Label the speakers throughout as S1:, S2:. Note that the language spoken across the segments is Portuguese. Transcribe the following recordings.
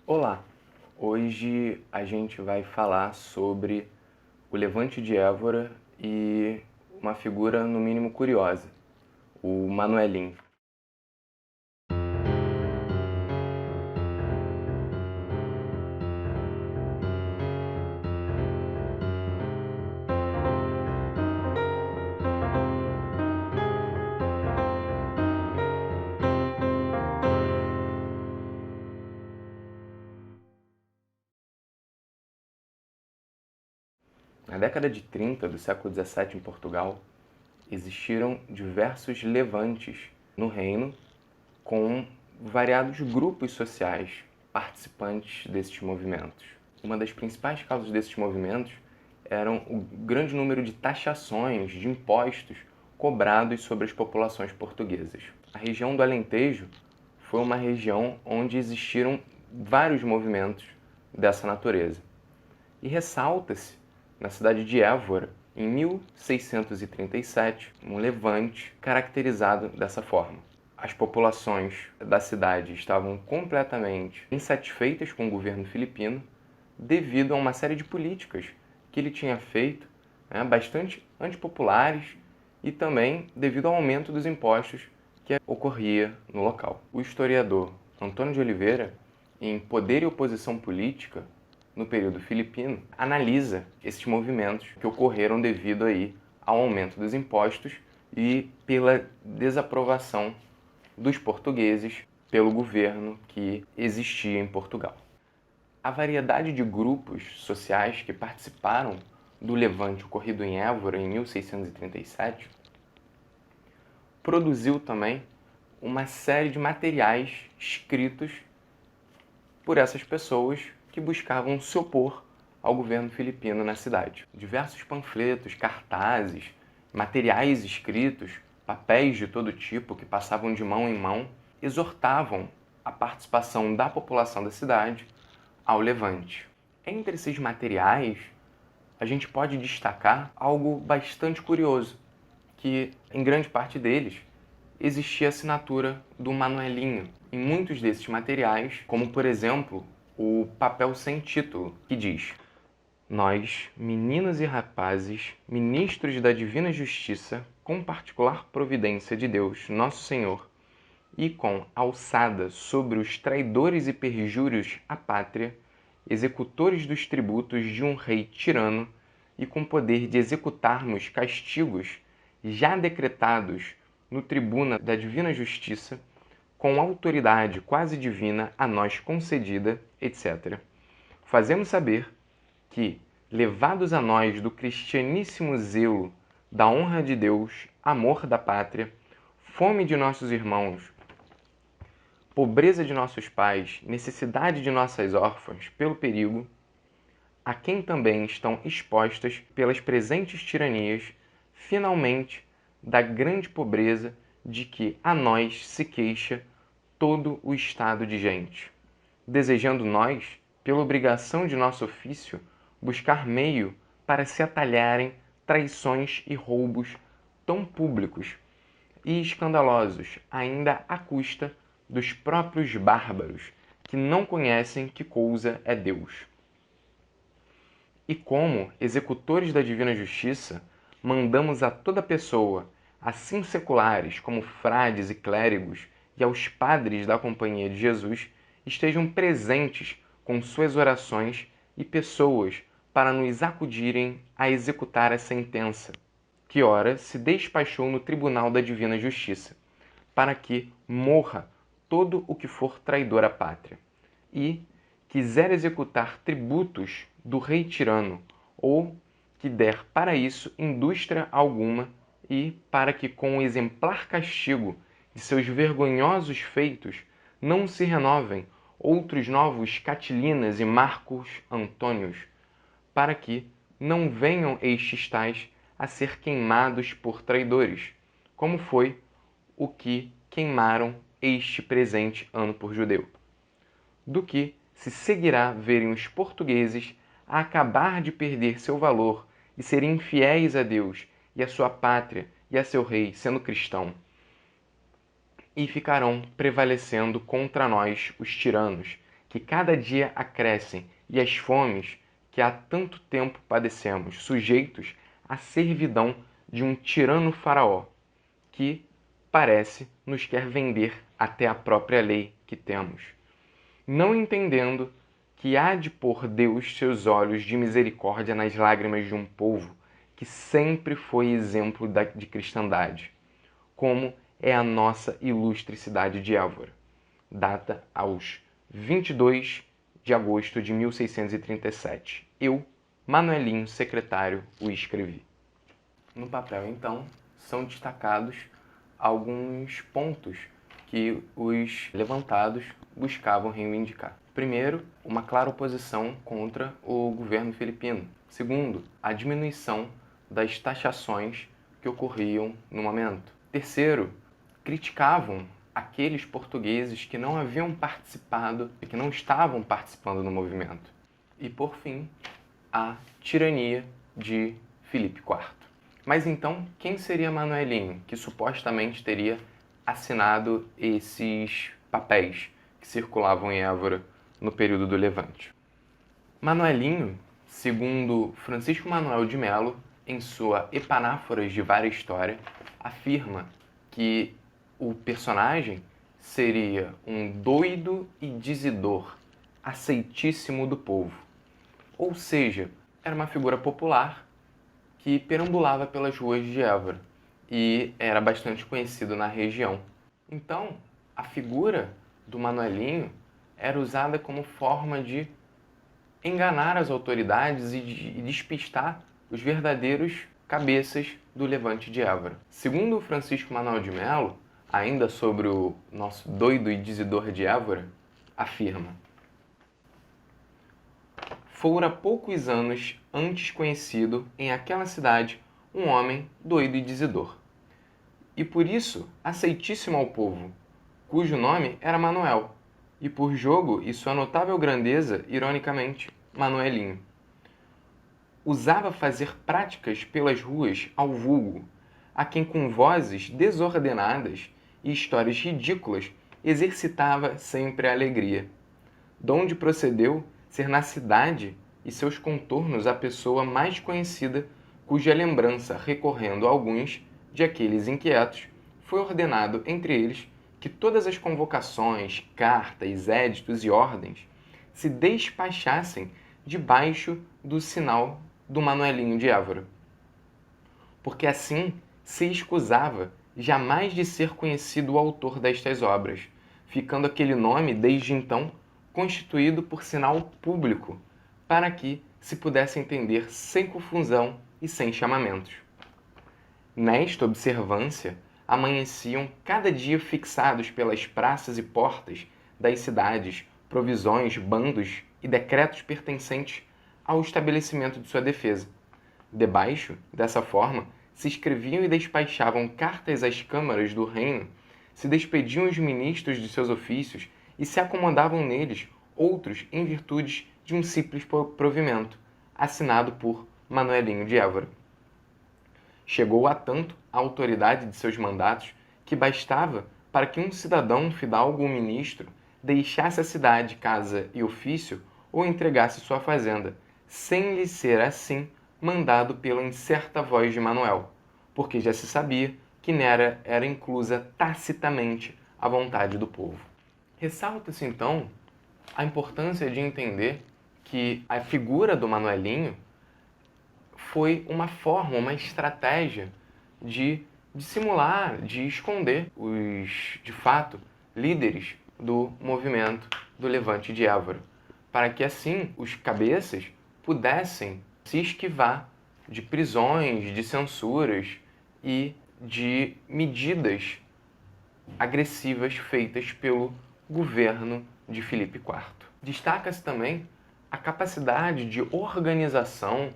S1: Olá! Hoje a gente vai falar sobre o Levante de Évora e uma figura no mínimo curiosa, o Manuelinho. Na década de 30 do século XVII em Portugal, existiram diversos levantes no reino com variados grupos sociais participantes desses movimentos. Uma das principais causas desses movimentos eram o grande número de taxações, de impostos cobrados sobre as populações portuguesas. A região do Alentejo foi uma região onde existiram vários movimentos dessa natureza. E ressalta-se, na cidade de Évora, em 1637, um levante caracterizado dessa forma. As populações da cidade estavam completamente insatisfeitas com o governo filipino devido a uma série de políticas que ele tinha feito, bastante antipopulares, e também devido ao aumento dos impostos que ocorria no local. O historiador Antônio de Oliveira, em Poder e Oposição Política, no período filipino, analisa esses movimentos que ocorreram devido aí ao aumento dos impostos e pela desaprovação dos portugueses pelo governo que existia em Portugal. A variedade de grupos sociais que participaram do levante ocorrido em Évora em 1637 produziu também uma série de materiais escritos por essas pessoas que buscavam se opor ao governo filipino na cidade. Diversos panfletos, cartazes, materiais escritos, papéis de todo tipo que passavam de mão em mão, exortavam a participação da população da cidade ao levante. Entre esses materiais, a gente pode destacar algo bastante curioso, que em grande parte deles existia a assinatura do Manuelinho. Em muitos desses materiais, como por exemplo o papel sem título, que diz: "Nós, meninos e rapazes, ministros da divina justiça, com particular providência de Deus, nosso Senhor, e com alçada sobre os traidores e perjúrios à pátria, executores dos tributos de um rei tirano, e com poder de executarmos castigos já decretados no tribuna da divina justiça, com autoridade quase divina a nós concedida, etc. Fazemos saber que, levados a nós do cristianíssimo zelo, da honra de Deus, amor da pátria, fome de nossos irmãos, pobreza de nossos pais, necessidade de nossas órfãs pelo perigo, a quem também estão expostas pelas presentes tiranias, finalmente, da grande pobreza de que a nós se queixa todo o estado de gente, desejando nós, pela obrigação de nosso ofício, buscar meio para se atalharem traições e roubos tão públicos e escandalosos, ainda à custa dos próprios bárbaros, que não conhecem que coisa é Deus. E como, executores da divina justiça, mandamos a toda pessoa, assim seculares como frades e clérigos, e aos padres da Companhia de Jesus, estejam presentes com suas orações e pessoas para nos acudirem a executar a sentença, que ora se despachou no tribunal da divina justiça, para que morra todo o que for traidor à pátria, e quiser executar tributos do rei tirano, ou que der para isso indústria alguma, e para que com o exemplar castigo de seus vergonhosos feitos não se renovem outros novos Catilinas e Marcos Antônios, para que não venham estes tais a ser queimados por traidores, como foi o que queimaram este presente ano por judeu. Do que se seguirá verem os portugueses a acabar de perder seu valor e serem infiéis a Deus e a sua pátria e a seu rei, sendo cristão, e ficarão prevalecendo contra nós, os tiranos, que cada dia acrescem e as fomes que há tanto tempo padecemos, sujeitos à servidão de um tirano faraó, que parece nos quer vender até a própria lei que temos, não entendendo que há de pôr Deus seus olhos de misericórdia nas lágrimas de um povo que sempre foi exemplo de cristandade, como é a nossa ilustre cidade de Évora, data aos 22 de agosto de 1637. Eu, Manuelinho, secretário, o escrevi. No papel, então, são destacados alguns pontos que os levantados buscavam reivindicar. Primeiro, uma clara oposição contra o governo filipino. Segundo, a diminuição das taxações que ocorriam no momento. Terceiro, criticavam aqueles portugueses que não haviam participado e que não estavam participando no movimento. E, por fim, a tirania de Filipe IV. Mas então, quem seria Manuelinho, que supostamente teria assinado esses papéis que circulavam em Évora no período do Levante? Manuelinho, segundo Francisco Manuel de Melo, em sua Epanáforas de Vária História, afirma que o personagem seria um doido e dizidor, aceitíssimo do povo. Ou seja, era uma figura popular que perambulava pelas ruas de Évora e era bastante conhecido na região. Então, a figura do Manuelinho era usada como forma de enganar as autoridades e de despistar os verdadeiros cabeças do Levante de Évora. Segundo Francisco Manuel de Melo, ainda sobre o nosso doido e dizidor de Évora, afirma: fora poucos anos antes conhecido em aquela cidade um homem doido e dizidor, e por isso aceitíssimo ao povo, cujo nome era Manuel, e por jogo e sua notável grandeza, ironicamente, Manuelinho. Usava fazer práticas pelas ruas ao vulgo, a quem com vozes desordenadas e histórias ridículas exercitava sempre a alegria. Donde procedeu ser na cidade e seus contornos a pessoa mais conhecida, cuja lembrança, recorrendo a alguns de aqueles inquietos, foi ordenado entre eles que todas as convocações, cartas, éditos e ordens se despachassem debaixo do sinal do Manuelinho de Évora, porque assim se escusava jamais de ser conhecido o autor destas obras, ficando aquele nome, desde então, constituído por sinal público, para que se pudesse entender sem confusão e sem chamamentos. Nesta observância, amanheciam cada dia fixados pelas praças e portas das cidades provisões, bandos e decretos pertencentes ao estabelecimento de sua defesa. Debaixo, dessa forma, se escreviam e despachavam cartas às câmaras do reino, se despediam os ministros de seus ofícios e se acomodavam neles outros em virtude de um simples provimento, assinado por Manuelinho de Évora. Chegou a tanto a autoridade de seus mandatos que bastava para que um cidadão, fidalgo ou ministro deixasse a cidade, casa e ofício ou entregasse sua fazenda, sem lhe ser assim mandado pela incerta voz de Manuel, porque já se sabia que nela era inclusa tacitamente a vontade do povo. Ressalta-se, então, a importância de entender que a figura do Manuelinho foi uma forma, uma estratégia de dissimular, de esconder os, de fato, líderes do movimento do Levante de Évora, para que assim os cabeças pudessem se esquivar de prisões, de censuras e de medidas agressivas feitas pelo governo de Filipe IV. Destaca-se também a capacidade de organização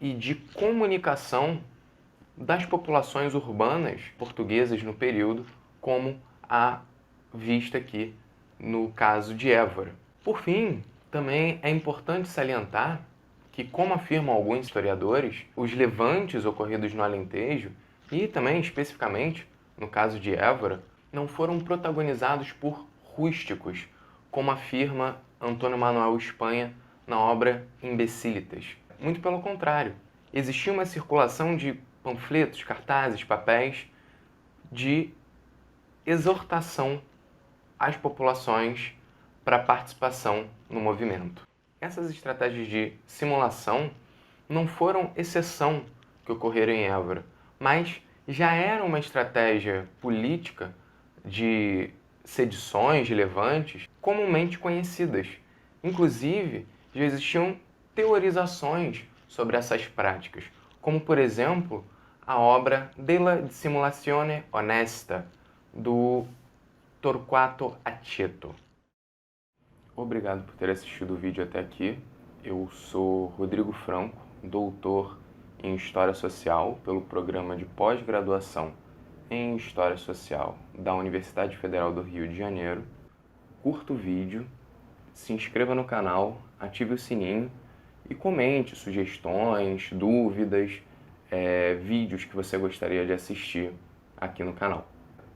S1: e de comunicação das populações urbanas portuguesas no período, como a vista aqui no caso de Évora. Por fim, também é importante salientar que, como afirmam alguns historiadores, os levantes ocorridos no Alentejo, e também especificamente no caso de Évora, não foram protagonizados por rústicos, como afirma Antônio Manuel Espanha na obra Imbecilitas. Muito pelo contrário, existia uma circulação de panfletos, cartazes, papéis de exortação às populações para a participação no movimento. Essas estratégias de simulação não foram exceção que ocorreram em Évora, mas já era uma estratégia política de sedições, de levantes, comumente conhecidas. Inclusive, já existiam teorizações sobre essas práticas, como, por exemplo, a obra Della Dissimulazione Onesta, do Torquato Aceto. Obrigado por ter assistido o vídeo até aqui. Eu sou Rodrigo Franco, doutor em História Social pelo programa de pós-graduação em História Social da Universidade Federal do Rio de Janeiro. Curta o vídeo, se inscreva no canal, ative o sininho e comente sugestões, dúvidas, vídeos que você gostaria de assistir aqui no canal.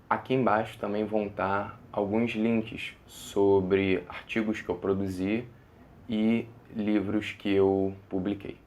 S1: Aqui embaixo também vão estar alguns links sobre artigos que eu produzi e livros que eu publiquei.